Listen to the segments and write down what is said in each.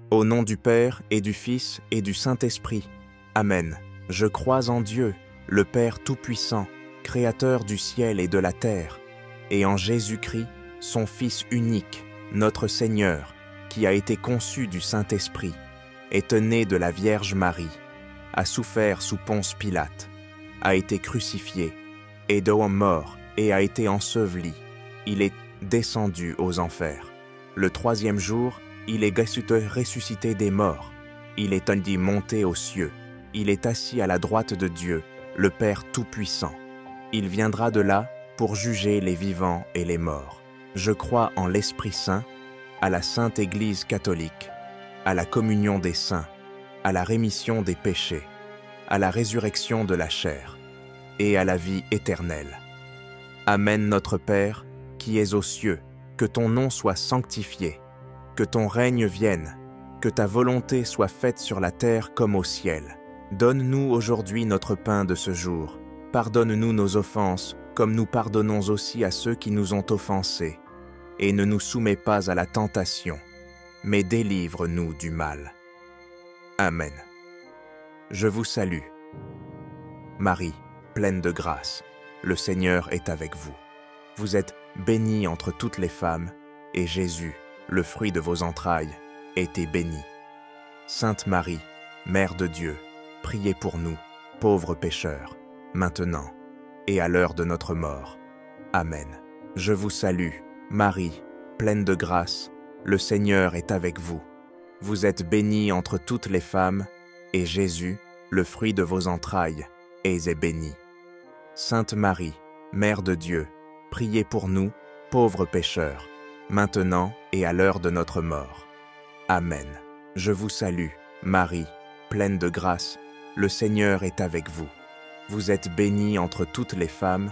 Au nom du Père et du Fils et du Saint-Esprit. Amen. Je crois en Dieu, le Père Tout-Puissant, Créateur du ciel et de la terre, et en Jésus-Christ, son Fils unique, notre Seigneur, qui a été conçu du Saint-Esprit, est né de la Vierge Marie, a souffert sous Ponce Pilate, a été crucifié, est d'homme mort et a été enseveli. Il est descendu aux enfers. Le troisième jour, il est ressuscité des morts. Il est monté aux cieux. Il est assis à la droite de Dieu, le Père Tout-Puissant. Il viendra de là pour juger les vivants et les morts. Je crois en l'Esprit Saint, à la Sainte Église catholique, à la communion des saints, à la rémission des péchés, à la résurrection de la chair et à la vie éternelle. Amen. Notre Père, qui es aux cieux, que ton nom soit sanctifié, que ton règne vienne, que ta volonté soit faite sur la terre comme au ciel. Donne-nous aujourd'hui notre pain de ce jour. Pardonne-nous nos offenses, comme nous pardonnons aussi à ceux qui nous ont offensés. Et ne nous soumets pas à la tentation, mais délivre-nous du mal. Amen. Je vous salue. Marie, pleine de grâce, le Seigneur est avec vous. Vous êtes bénie entre toutes les femmes, et Jésus, le fruit de vos entrailles, est béni. Sainte Marie, Mère de Dieu, priez pour nous, pauvres pécheurs, maintenant et à l'heure de notre mort. Amen. Je vous salue, Marie, pleine de grâce, le Seigneur est avec vous. Vous êtes bénie entre toutes les femmes, et Jésus, le fruit de vos entrailles, est béni. Sainte Marie, Mère de Dieu, priez pour nous, pauvres pécheurs, maintenant et à l'heure de notre mort. Amen. Je vous salue, Marie, pleine de grâce, le Seigneur est avec vous. Vous êtes bénie entre toutes les femmes,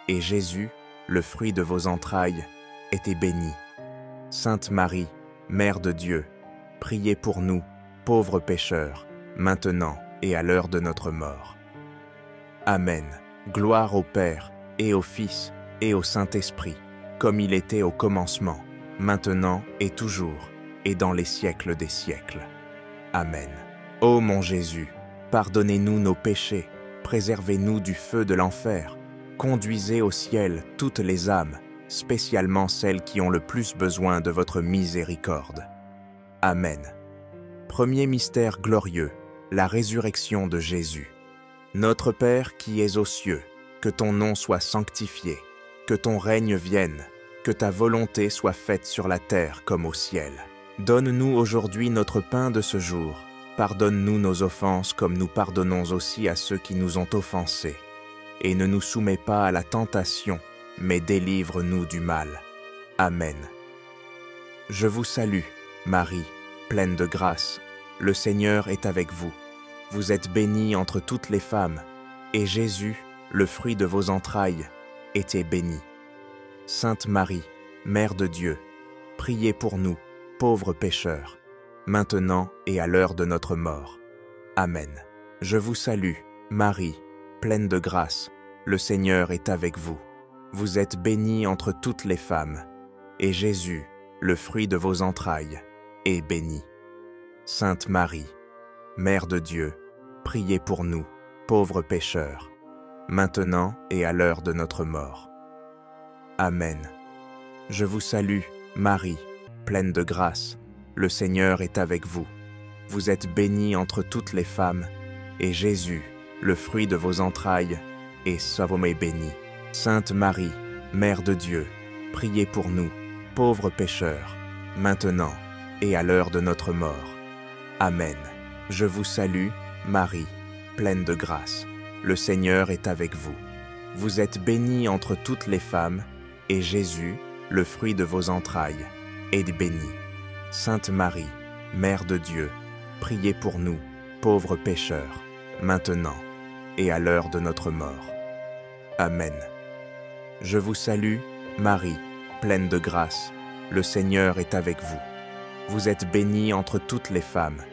et Jésus, le fruit de vos entrailles, est béni. Sainte Marie, Mère de Dieu, priez pour nous, pauvres pécheurs, maintenant et à l'heure de notre mort. Amen. Gloire au Père, et au Fils, et au Saint-Esprit, comme il était au commencement, maintenant et toujours, et dans les siècles des siècles. Amen. Ô mon Jésus, pardonnez-nous nos péchés, préservez-nous du feu de l'enfer, conduisez au ciel toutes les âmes, spécialement celles qui ont le plus besoin de votre miséricorde. Amen. Premier mystère glorieux, la résurrection de Jésus. Notre Père qui es aux cieux, que ton nom soit sanctifié, que ton règne vienne, que ta volonté soit faite sur la terre comme au ciel. Donne-nous aujourd'hui notre pain de ce jour. Pardonne-nous nos offenses comme nous pardonnons aussi à ceux qui nous ont offensés. Et ne nous soumets pas à la tentation, mais délivre-nous du mal. Amen. Je vous salue, Marie, pleine de grâce. Le Seigneur est avec vous. Vous êtes bénie entre toutes les femmes, et Jésus, le fruit de vos entrailles, est béni. Sainte Marie, Mère de Dieu, priez pour nous, pauvres pécheurs, maintenant et à l'heure de notre mort. Amen. Je vous salue, Marie, pleine de grâce, le Seigneur est avec vous. Vous êtes bénie entre toutes les femmes, et Jésus, le fruit de vos entrailles, est béni. Sainte Marie, Mère de Dieu, priez pour nous, pauvres pécheurs, maintenant et à l'heure de notre mort. Amen. Je vous salue, Marie, pleine de grâce, le Seigneur est avec vous. Vous êtes bénie entre toutes les femmes, et Jésus, le fruit de vos entrailles, est béni. Sainte Marie, Mère de Dieu, priez pour nous, pauvres pécheurs, maintenant et à l'heure de notre mort. Amen. Je vous salue, Marie, pleine de grâce, le Seigneur est avec vous. Vous êtes bénie entre toutes les femmes, et Jésus, le fruit de vos entrailles, est béni. Sainte Marie, Mère de Dieu, priez pour nous, pauvres pécheurs, maintenant et à l'heure de notre mort. Amen. Je vous salue, Marie, pleine de grâce, le Seigneur est avec vous. Vous êtes bénie entre toutes les femmes,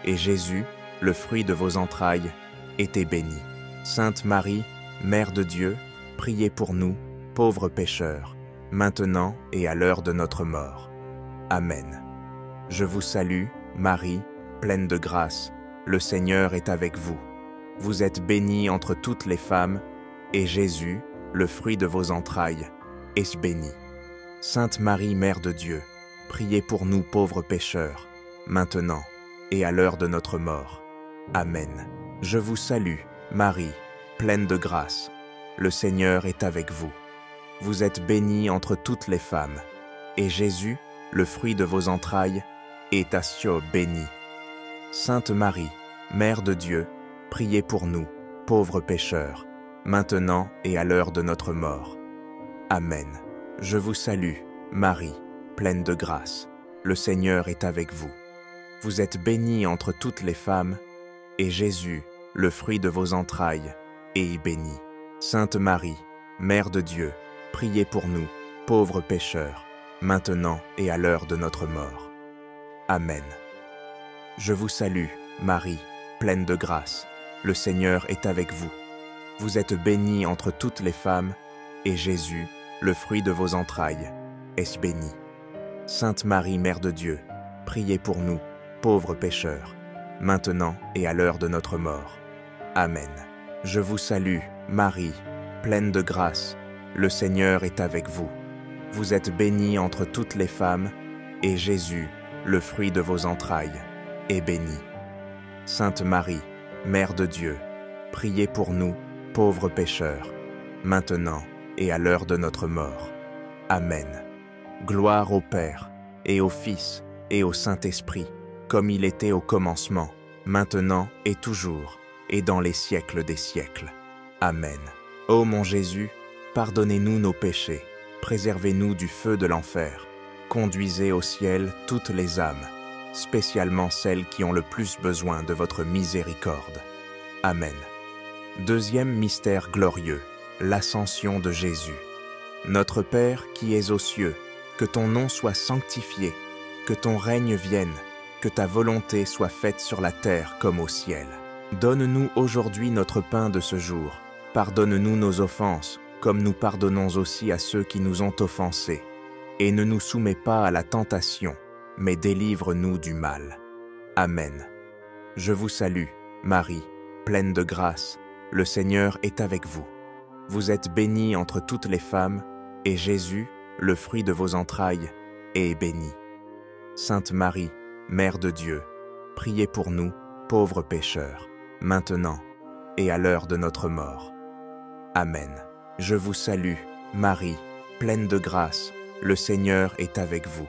et Jésus, le fruit de vos entrailles, est béni. Sainte Marie, Mère de Dieu, priez pour nous, pauvres pécheurs, maintenant et à l'heure de notre mort. Amen. Je vous salue, Marie, pleine de grâce, le Seigneur est avec vous. Vous êtes bénie entre toutes les femmes, et Jésus, le fruit de vos entrailles, est béni. Sainte Marie, Mère de Dieu, priez pour nous pauvres pécheurs, maintenant et à l'heure de notre mort. Amen. Je vous salue, Marie, pleine de grâce, le Seigneur est avec vous. Vous êtes bénie entre toutes les femmes, et Jésus, le fruit de vos entrailles, est béni. Sainte Marie, Mère de Dieu, priez pour nous, pauvres pécheurs, maintenant et à l'heure de notre mort. Amen. Je vous salue, Marie, pleine de grâce, le Seigneur est avec vous. Vous êtes bénie entre toutes les femmes, et Jésus, le fruit de vos entrailles, est béni. Sainte Marie, Mère de Dieu, priez pour nous, pauvres pécheurs, maintenant et à l'heure de notre mort. Amen. Je vous salue, Marie, pleine de grâce, le Seigneur est avec vous. Vous êtes bénie entre toutes les femmes, et Jésus, le fruit de vos entrailles, est béni. Sainte Marie, Mère de Dieu, priez pour nous, pauvres pécheurs, maintenant et à l'heure de notre mort. Amen. Je vous salue, Marie, pleine de grâce, le Seigneur est avec vous. Vous êtes bénie entre toutes les femmes, et Jésus, le fruit de vos entrailles, est béni. Sainte Marie, Mère de Dieu, priez pour nous, pauvres pécheurs, maintenant et à l'heure de notre mort. Amen. Gloire au Père, et au Fils, et au Saint-Esprit, comme il était au commencement, maintenant et toujours, et dans les siècles des siècles. Amen. Ô mon Jésus, pardonnez-nous nos péchés, préservez-nous du feu de l'enfer, conduisez au ciel toutes les âmes, spécialement celles qui ont le plus besoin de votre miséricorde. Amen. Deuxième mystère glorieux, l'ascension de Jésus. Notre Père qui es aux cieux, que ton nom soit sanctifié, que ton règne vienne, que ta volonté soit faite sur la terre comme au ciel. Donne-nous aujourd'hui notre pain de ce jour. Pardonne-nous nos offenses, comme nous pardonnons aussi à ceux qui nous ont offensés. Et ne nous soumets pas à la tentation, mais délivre-nous du mal. Amen. Je vous salue, Marie, pleine de grâce, le Seigneur est avec vous. Vous êtes bénie entre toutes les femmes, et Jésus, le fruit de vos entrailles, est béni. Sainte Marie, Mère de Dieu, priez pour nous, pauvres pécheurs, maintenant et à l'heure de notre mort. Amen. Je vous salue, Marie, pleine de grâce, le Seigneur est avec vous.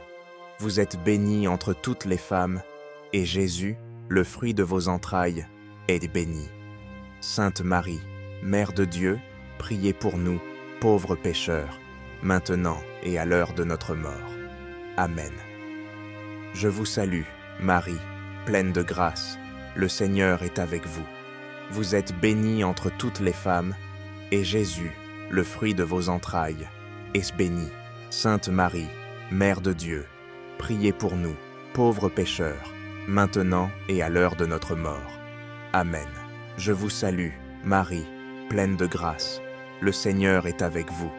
Vous êtes bénie entre toutes les femmes, et Jésus, le fruit de vos entrailles, est béni. Sainte Marie, Mère de Dieu, priez pour nous, pauvres pécheurs, maintenant et à l'heure de notre mort. Amen. Je vous salue, Marie, pleine de grâce, le Seigneur est avec vous. Vous êtes bénie entre toutes les femmes, et Jésus, le fruit de vos entrailles, est béni. Sainte Marie, Mère de Dieu, priez pour nous, pauvres pécheurs, maintenant et à l'heure de notre mort. Amen. Je vous salue, Marie, pleine de grâce, le Seigneur est avec vous.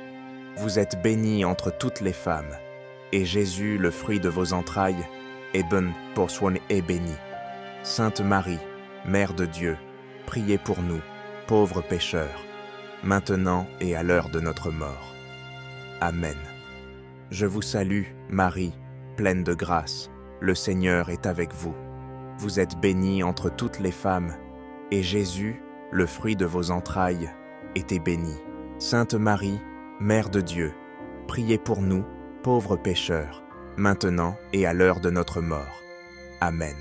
Vous êtes bénie entre toutes les femmes, et Jésus, le fruit de vos entrailles, est béni. Sainte Marie, Mère de Dieu, priez pour nous, pauvres pécheurs, maintenant et à l'heure de notre mort. Amen. Je vous salue, Marie, pleine de grâce, le Seigneur est avec vous. Vous êtes bénie entre toutes les femmes, et Jésus, le fruit de vos entrailles, est béni. Sainte Marie, Mère de Dieu, priez pour nous, pauvres pécheurs, maintenant et à l'heure de notre mort. Amen.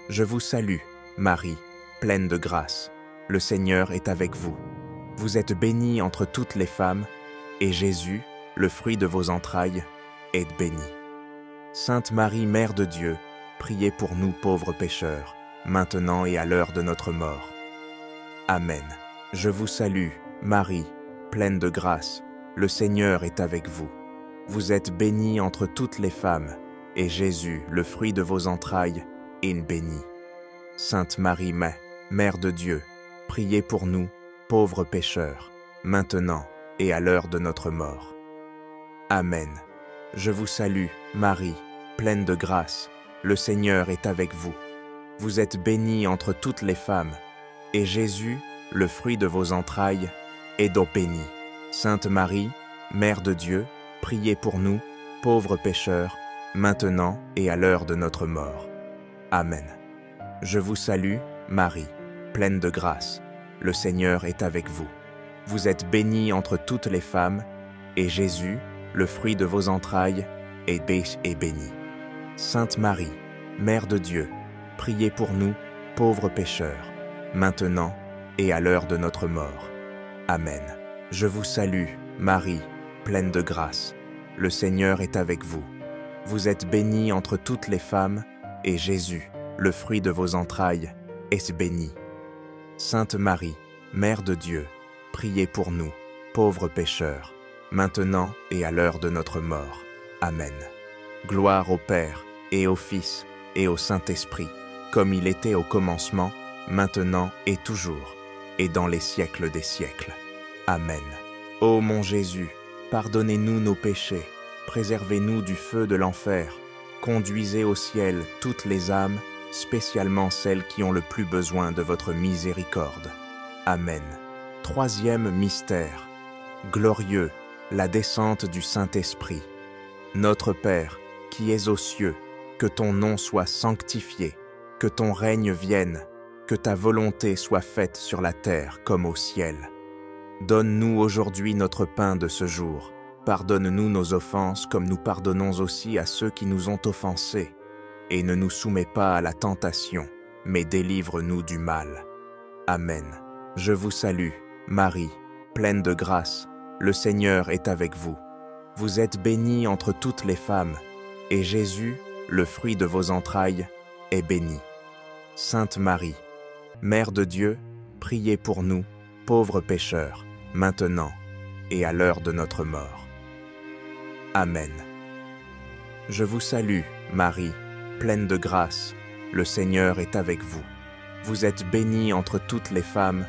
Je vous salue, Marie, pleine de grâce, le Seigneur est avec vous. Vous êtes bénie entre toutes les femmes, et Jésus, le fruit de vos entrailles, est béni. Sainte Marie, Mère de Dieu, priez pour nous pauvres pécheurs, maintenant et à l'heure de notre mort. Amen. Je vous salue, Marie, pleine de grâce, le Seigneur est avec vous. Vous êtes bénie entre toutes les femmes, et Jésus, le fruit de vos entrailles, est béni. Sainte Marie, Mère de Dieu, priez pour nous, pauvres pécheurs, maintenant et à l'heure de notre mort. Amen. Je vous salue, Marie, pleine de grâce, le Seigneur est avec vous. Vous êtes bénie entre toutes les femmes, et Jésus, le fruit de vos entrailles, est donc béni. Sainte Marie, Mère de Dieu, priez pour nous, pauvres pécheurs, maintenant et à l'heure de notre mort. Amen. Je vous salue, Marie, pleine de grâce. Le Seigneur est avec vous. Vous êtes bénie entre toutes les femmes, et Jésus, le fruit de vos entrailles, est béni. Sainte Marie, Mère de Dieu, priez pour nous, pauvres pécheurs, maintenant et à l'heure de notre mort. Amen. Je vous salue, Marie, pleine de grâce. Le Seigneur est avec vous. Vous êtes bénie entre toutes les femmes, et Jésus, le fruit de vos entrailles, est béni. Sainte Marie, Mère de Dieu, priez pour nous, pauvres pécheurs, maintenant et à l'heure de notre mort. Amen. Gloire au Père, et au Fils, et au Saint-Esprit, comme il était au commencement, maintenant et toujours, et dans les siècles des siècles. Amen. Ô mon Jésus, pardonnez-nous nos péchés, préservez-nous du feu de l'enfer, conduisez au ciel toutes les âmes, spécialement celles qui ont le plus besoin de votre miséricorde. Amen. Troisième mystère. Glorieux, la descente du Saint-Esprit. Notre Père, qui es aux cieux, que ton nom soit sanctifié, que ton règne vienne, que ta volonté soit faite sur la terre comme au ciel. Donne-nous aujourd'hui notre pain de ce jour. Pardonne-nous nos offenses comme nous pardonnons aussi à ceux qui nous ont offensés. Et ne nous soumets pas à la tentation, mais délivre-nous du mal. Amen. Je vous salue, Marie, pleine de grâce, le Seigneur est avec vous. Vous êtes bénie entre toutes les femmes, et Jésus, le fruit de vos entrailles, est béni. Sainte Marie, Mère de Dieu, priez pour nous, pauvres pécheurs, maintenant et à l'heure de notre mort. Amen. Je vous salue, Marie, pleine de grâce, le Seigneur est avec vous. Vous êtes bénie entre toutes les femmes,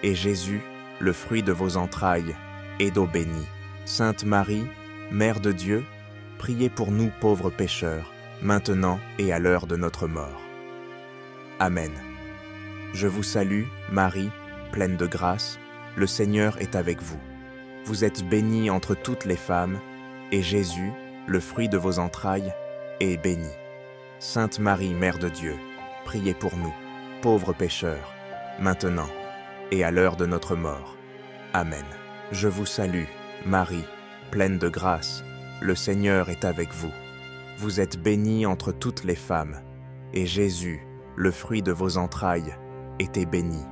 et Jésus, le fruit de vos entrailles, est béni. Sainte Marie, Mère de Dieu, priez pour nous pauvres pécheurs, maintenant et à l'heure de notre mort. Amen. Je vous salue, Marie, pleine de grâce, le Seigneur est avec vous. Vous êtes bénie entre toutes les femmes, et Jésus, le fruit de vos entrailles, est béni. Sainte Marie, Mère de Dieu, priez pour nous, pauvres pécheurs, maintenant et à l'heure de notre mort. Amen. Je vous salue, Marie, pleine de grâce, le Seigneur est avec vous. Vous êtes bénie entre toutes les femmes, et Jésus, le fruit de vos entrailles, est béni.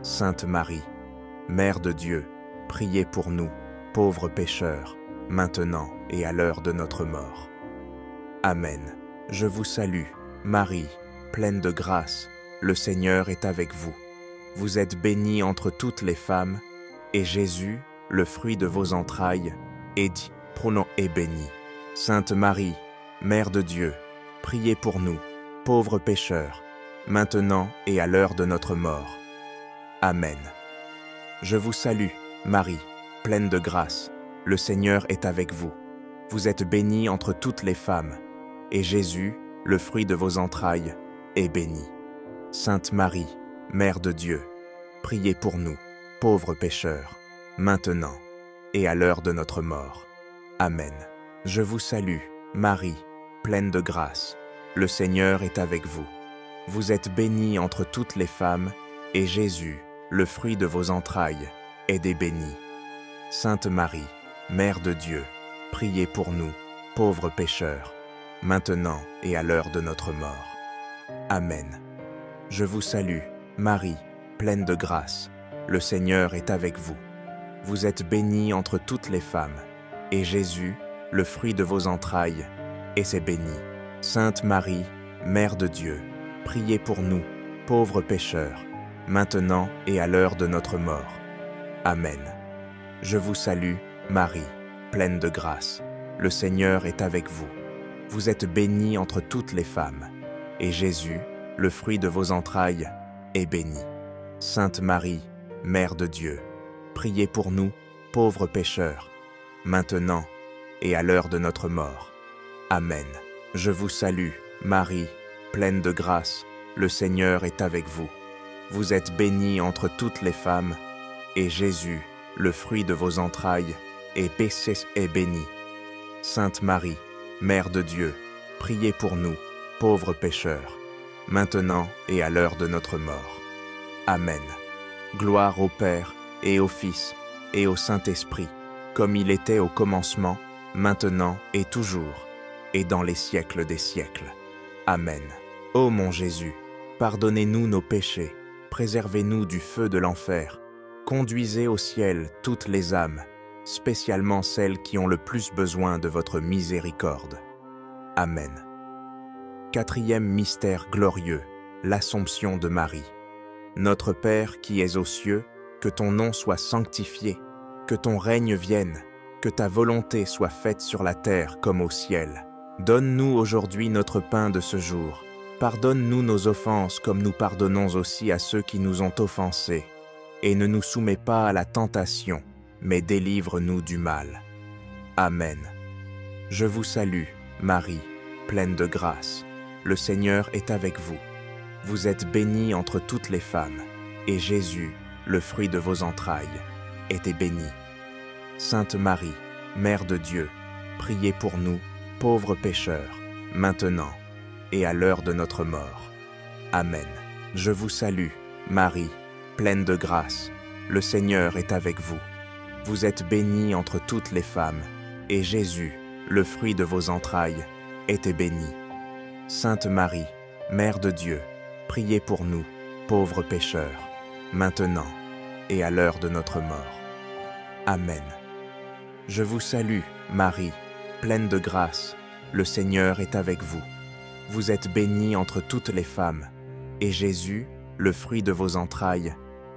Sainte Marie, Mère de Dieu, priez pour nous, pauvres pécheurs, maintenant et à l'heure de notre mort. Amen. Je vous salue, Marie, pleine de grâce, le Seigneur est avec vous. Vous êtes bénie entre toutes les femmes, et Jésus, le fruit de vos entrailles, est béni. Sainte Marie, Mère de Dieu, priez pour nous, pauvres pécheurs, maintenant et à l'heure de notre mort. Amen. Je vous salue, Marie, pleine de grâce, le Seigneur est avec vous. Vous êtes bénie entre toutes les femmes, et Jésus, le fruit de vos entrailles, est béni. Sainte Marie, Mère de Dieu, priez pour nous, pauvres pécheurs, maintenant et à l'heure de notre mort. Amen. Je vous salue, Marie, pleine de grâce, le Seigneur est avec vous. Vous êtes bénie entre toutes les femmes, et Jésus, le fruit de vos entrailles, est béni. Sainte Marie, Mère de Dieu, priez pour nous, pauvres pécheurs, maintenant et à l'heure de notre mort. Amen. Je vous salue, Marie, pleine de grâce, le Seigneur est avec vous. Vous êtes bénie entre toutes les femmes, et Jésus, le fruit de vos entrailles, est béni. Sainte Marie, Mère de Dieu, priez pour nous, pauvres pécheurs, maintenant et à l'heure de notre mort. Amen. Je vous salue, Marie, pleine de grâce, le Seigneur est avec vous. Vous êtes bénie entre toutes les femmes, et Jésus, le fruit de vos entrailles, est béni. Sainte Marie, Mère de Dieu, priez pour nous, pauvres pécheurs, maintenant et à l'heure de notre mort. Amen. Je vous salue, Marie, pleine de grâce, le Seigneur est avec vous. Vous êtes bénie entre toutes les femmes, et Jésus, le fruit de vos entrailles, est béni. Sainte Marie, Mère de Dieu, priez pour nous, pauvres pécheurs, maintenant et à l'heure de notre mort. Amen. Gloire au Père, et au Fils, et au Saint-Esprit, comme il était au commencement, maintenant et toujours, et dans les siècles des siècles. Amen. Ô mon Jésus, pardonnez-nous nos péchés, préservez-nous du feu de l'enfer, conduisez au ciel toutes les âmes, spécialement celles qui ont le plus besoin de votre miséricorde. Amen. Quatrième mystère glorieux, l'Assomption de Marie. Notre Père qui es aux cieux, que ton nom soit sanctifié, que ton règne vienne, que ta volonté soit faite sur la terre comme au ciel. Donne-nous aujourd'hui notre pain de ce jour. Pardonne-nous nos offenses comme nous pardonnons aussi à ceux qui nous ont offensés. Et ne nous soumets pas à la tentation, mais délivre-nous du mal. Amen. Je vous salue, Marie, pleine de grâce. Le Seigneur est avec vous. Vous êtes bénie entre toutes les femmes, et Jésus, le fruit de vos entrailles, est béni. Sainte Marie, Mère de Dieu, priez pour nous, pauvres pécheurs, maintenant et à l'heure de notre mort. Amen. Je vous salue, Marie, pleine de grâce. Le Seigneur est avec vous. Vous êtes bénie entre toutes les femmes, et Jésus, le fruit de vos entrailles, est béni. Sainte Marie, Mère de Dieu, priez pour nous, pauvres pécheurs, maintenant et à l'heure de notre mort. Amen. Je vous salue, Marie, pleine de grâce. Le Seigneur est avec vous. Vous êtes bénie entre toutes les femmes, et Jésus, le fruit de vos entrailles,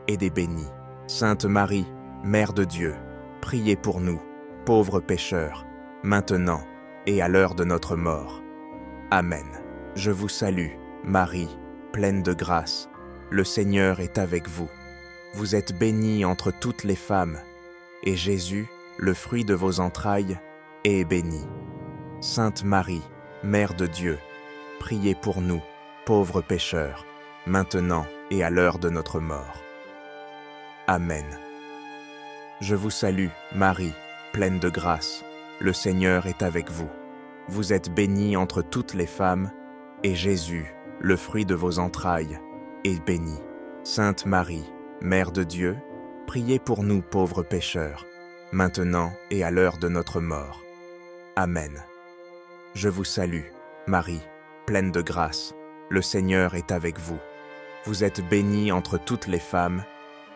est béni. Sainte Marie, Mère de Dieu, priez pour nous, pauvres pécheurs, maintenant et à l'heure de notre mort. Amen. Je vous salue, Marie, pleine de grâce. Le Seigneur est avec vous. Vous êtes bénie entre toutes les femmes, et Jésus, le fruit de vos entrailles, est béni. Sainte Marie, Mère de Dieu, priez pour nous, pauvres pécheurs, maintenant et à l'heure de notre mort. Amen. Je vous salue, Marie, pleine de grâce. Le Seigneur est avec vous. Vous êtes bénie entre toutes les femmes, et Jésus, le fruit de vos entrailles, est béni. Sainte Marie, Mère de Dieu, priez pour nous pauvres pécheurs, maintenant et à l'heure de notre mort. Amen. Je vous salue, Marie, pleine de grâce. Le Seigneur est avec vous. Vous êtes bénie entre toutes les femmes,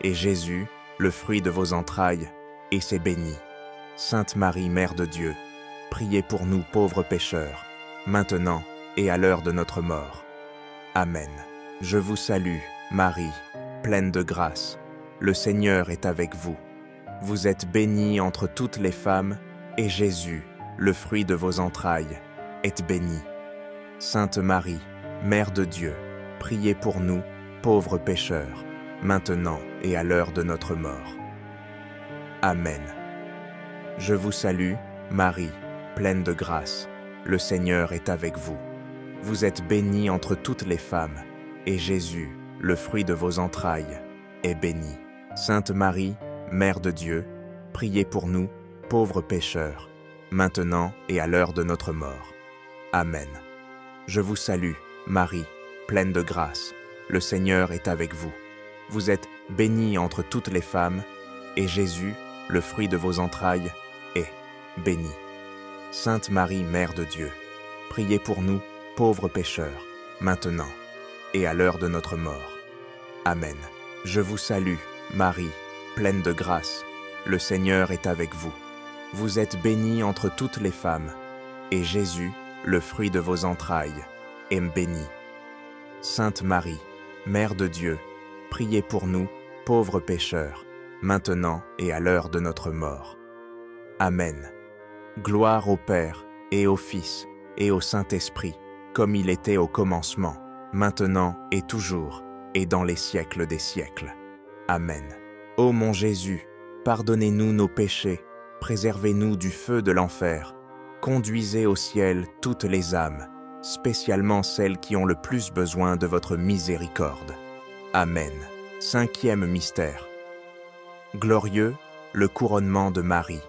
et Jésus, le fruit de vos entrailles, est béni. Sainte Marie, Mère de Dieu, priez pour nous pauvres pécheurs, maintenant et à l'heure de notre mort. Amen. Je vous salue, Marie, pleine de grâce. Le Seigneur est avec vous. Vous êtes bénie entre toutes les femmes, et Jésus, le fruit de vos entrailles, est béni. Sainte Marie, Mère de Dieu, priez pour nous, pauvres pécheurs, maintenant et à l'heure de notre mort. Amen. Je vous salue, Marie, pleine de grâce. Le Seigneur est avec vous. Vous êtes bénie entre toutes les femmes, et Jésus, le fruit de vos entrailles, est béni. Sainte Marie, Mère de Dieu, priez pour nous, pauvres pécheurs, maintenant et à l'heure de notre mort. Amen. Je vous salue, Marie, pleine de grâce. Le Seigneur est avec vous. Vous êtes bénie entre toutes les femmes, et Jésus, le fruit de vos entrailles, est béni. Sainte Marie, Mère de Dieu, priez pour nous, pauvres pécheurs, maintenant et à l'heure de notre mort. Amen. Je vous salue, Marie, pleine de grâce. Le Seigneur est avec vous. Vous êtes bénie entre toutes les femmes, et Jésus, le fruit de vos entrailles, est béni. Sainte Marie, Mère de Dieu, priez pour nous, pauvres pécheurs, maintenant et à l'heure de notre mort. Amen. Gloire au Père, et au Fils, et au Saint-Esprit, comme il était au commencement, maintenant et toujours, et dans les siècles des siècles. Amen. Ô mon Jésus, pardonnez-nous nos péchés, préservez-nous du feu de l'enfer, conduisez au ciel toutes les âmes, spécialement celles qui ont le plus besoin de votre miséricorde. Amen. Cinquième mystère. Glorieux, le couronnement de Marie.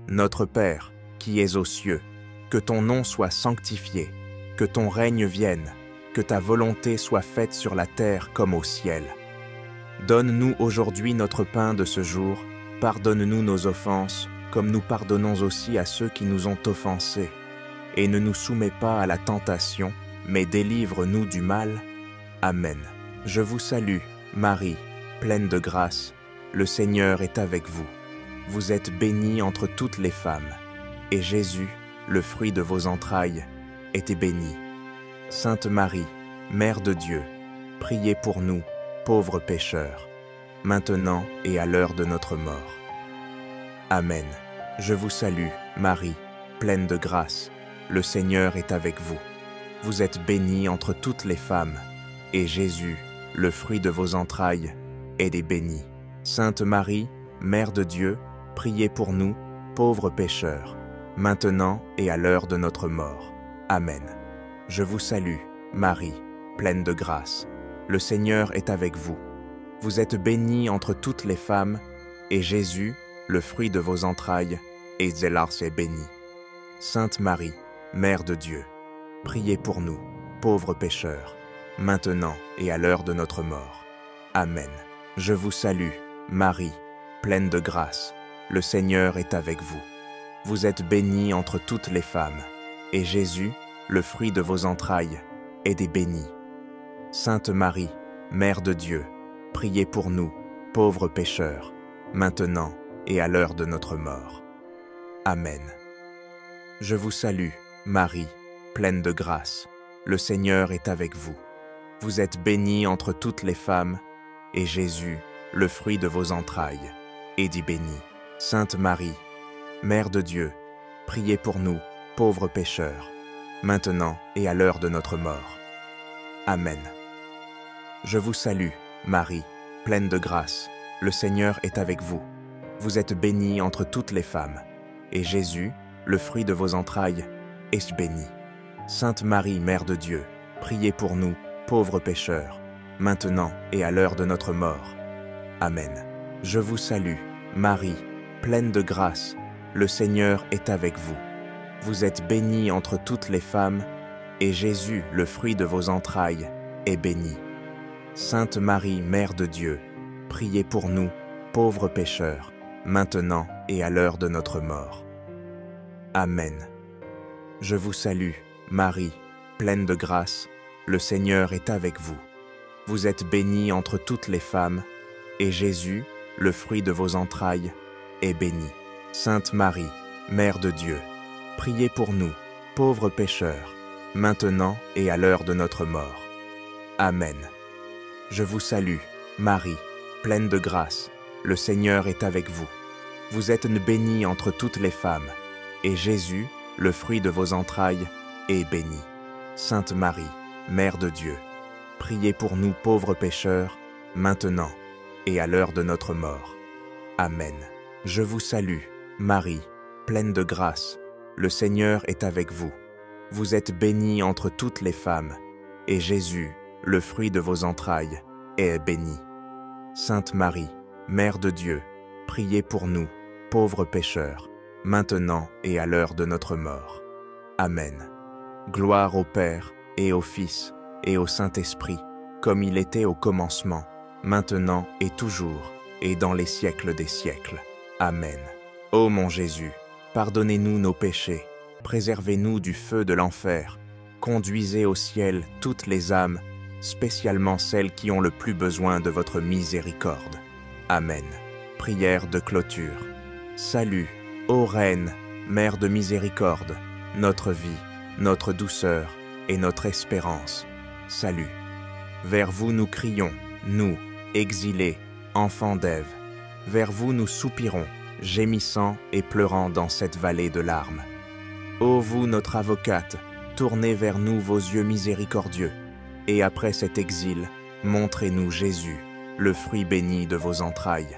Notre Père, qui es aux cieux, que ton nom soit sanctifié, que ton règne vienne, que ta volonté soit faite sur la terre comme au ciel. Donne-nous aujourd'hui notre pain de ce jour, pardonne-nous nos offenses, comme nous pardonnons aussi à ceux qui nous ont offensés. Et ne nous soumets pas à la tentation, mais délivre-nous du mal. Amen. Je vous salue, Marie, pleine de grâce, le Seigneur est avec vous. Vous êtes bénie entre toutes les femmes, et Jésus, le fruit de vos entrailles, est béni. Sainte Marie, Mère de Dieu, priez pour nous, pauvres pécheurs, maintenant et à l'heure de notre mort. Amen. Je vous salue, Marie, pleine de grâce, le Seigneur est avec vous. Vous êtes bénie entre toutes les femmes, et Jésus, le fruit de vos entrailles, est béni. Sainte Marie, Mère de Dieu, priez pour nous, pauvres pécheurs, maintenant et à l'heure de notre mort. Amen. Je vous salue, Marie, pleine de grâce, le Seigneur est avec vous. Vous êtes bénie entre toutes les femmes, et Jésus, le fruit de vos entrailles, est béni. Sainte Marie, Mère de Dieu, priez pour nous, pauvres pécheurs, maintenant et à l'heure de notre mort. Amen. Je vous salue, Marie, pleine de grâce, le Seigneur est avec vous. Vous êtes bénie entre toutes les femmes, et Jésus, le fruit de vos entrailles, est béni. Sainte Marie, Mère de Dieu, priez pour nous, pauvres pécheurs, maintenant et à l'heure de notre mort. Amen. Je vous salue, Marie, pleine de grâce, le Seigneur est avec vous. Vous êtes bénie entre toutes les femmes, et Jésus, le fruit de vos entrailles, est béni. Sainte Marie, Mère de Dieu, priez pour nous, pauvres pécheurs, maintenant et à l'heure de notre mort. Amen. Je vous salue, Marie, pleine de grâce, le Seigneur est avec vous. Vous êtes bénie entre toutes les femmes, et Jésus, le fruit de vos entrailles, est béni. Sainte Marie, Mère de Dieu, priez pour nous, pauvres pécheurs, maintenant et à l'heure de notre mort. Amen. Je vous salue, Marie, pleine de grâce, le Seigneur est avec vous. Vous êtes bénie entre toutes les femmes, et Jésus, le fruit de vos entrailles, est béni. Sainte Marie, Mère de Dieu, priez pour nous, pauvres pécheurs, maintenant et à l'heure de notre mort. Amen. Je vous salue, Marie, pleine de grâce, le Seigneur est avec vous. Vous êtes bénie entre toutes les femmes, et Jésus, le fruit de vos entrailles, est béni. Sainte Marie, Mère de Dieu, priez pour nous, pauvres pécheurs, maintenant et à l'heure de notre mort. Amen. Je vous salue, Marie, pleine de grâce, le Seigneur est avec vous. Vous êtes bénie entre toutes les femmes, et Jésus, le fruit de vos entrailles, est béni. Sainte Marie, Mère de Dieu, priez pour nous pauvres pécheurs, maintenant et à l'heure de notre mort. Amen. Je vous salue, Marie, pleine de grâce, le Seigneur est avec vous. Vous êtes bénie entre toutes les femmes, et Jésus, le fruit de vos entrailles, est béni. Sainte Marie, Mère de Dieu, priez pour nous, pauvres pécheurs, maintenant et à l'heure de notre mort. Amen. Gloire au Père, et au Fils, et au Saint-Esprit, comme il était au commencement, maintenant et toujours, et dans les siècles des siècles. Amen. Ô mon Jésus, pardonnez-nous nos péchés, préservez-nous du feu de l'enfer, conduisez au ciel toutes les âmes, spécialement celles qui ont le plus besoin de votre miséricorde. Amen. Prière de clôture. Salut, ô Reine, Mère de miséricorde, notre vie, notre douceur et notre espérance. Salut. Vers vous nous crions, nous, exilés, enfants d'Ève. Vers vous nous soupirons, gémissant et pleurant dans cette vallée de larmes. Ô vous, notre avocate, tournez vers nous vos yeux miséricordieux, et après cet exil, montrez-nous Jésus, le fruit béni de vos entrailles.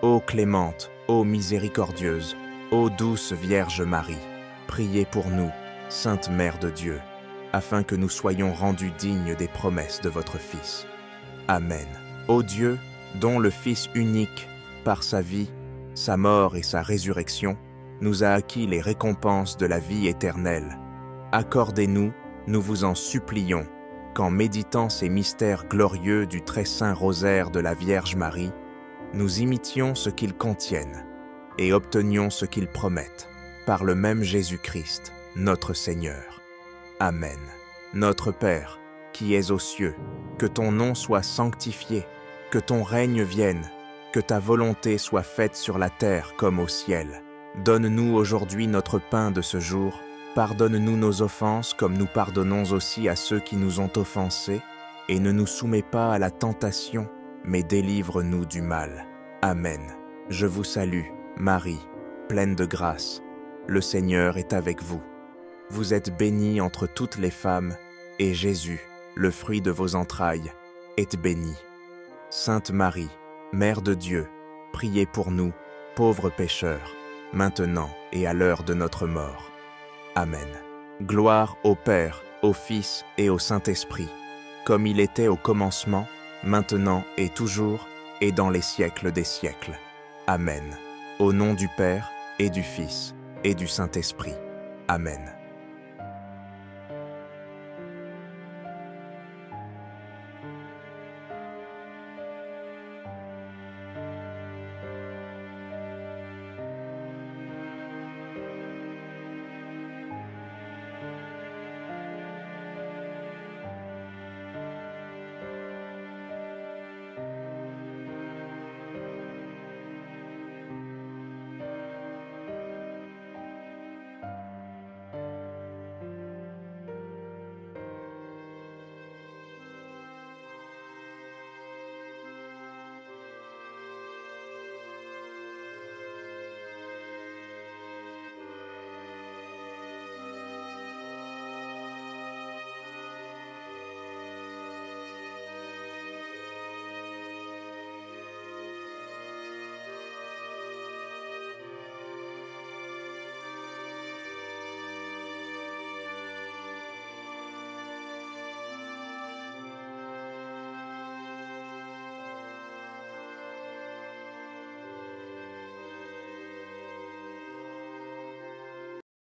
Ô clémente, ô miséricordieuse, ô douce Vierge Marie, priez pour nous, Sainte Mère de Dieu. afin que nous soyons rendus dignes des promesses de votre Fils. Amen. Ô Dieu, dont le Fils unique, par sa vie, sa mort et sa résurrection, nous a acquis les récompenses de la vie éternelle, accordez-nous, nous vous en supplions, qu'en méditant ces mystères glorieux du très saint rosaire de la Vierge Marie, nous imitions ce qu'ils contiennent et obtenions ce qu'ils promettent, par le même Jésus-Christ, notre Seigneur. Amen. Notre Père, qui es aux cieux, que ton nom soit sanctifié, que ton règne vienne, que ta volonté soit faite sur la terre comme au ciel. Donne-nous aujourd'hui notre pain de ce jour. Pardonne-nous nos offenses comme nous pardonnons aussi à ceux qui nous ont offensés, et ne nous soumets pas à la tentation, mais délivre-nous du mal. Amen. Je vous salue, Marie, pleine de grâce. Le Seigneur est avec vous. Vous êtes bénie entre toutes les femmes, et Jésus, le fruit de vos entrailles, est béni. Sainte Marie, Mère de Dieu, priez pour nous, pauvres pécheurs, maintenant et à l'heure de notre mort. Amen. Gloire au Père, au Fils et au Saint-Esprit, comme il était au commencement, maintenant et toujours, et dans les siècles des siècles. Amen. Au nom du Père, et du Fils, et du Saint-Esprit. Amen.